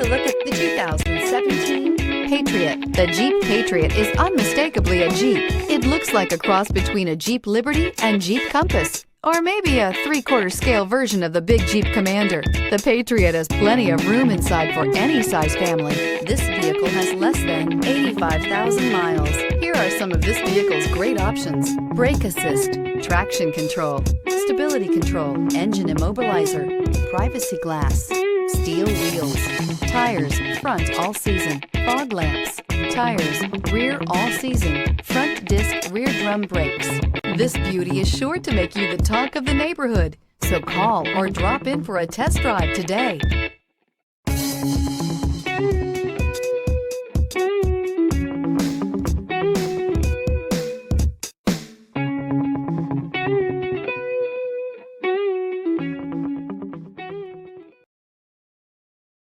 a look at the 2017 Patriot. The Jeep Patriot is unmistakably a Jeep. It looks like a cross between a Jeep Liberty and Jeep Compass, or maybe a 3/4 scale version of the big Jeep Commander. The Patriot has plenty of room inside for any size family. This vehicle has less than 85,000 miles. Here are some of this vehicle's great options: brake assist, traction control, stability control, engine immobilizer, privacy glass, steel wheels, tires front all season, fog lamps, tires rear all season, front disc rear drum brakes. This beauty is sure to make you the talk of the neighborhood. So call or drop in for a test drive today.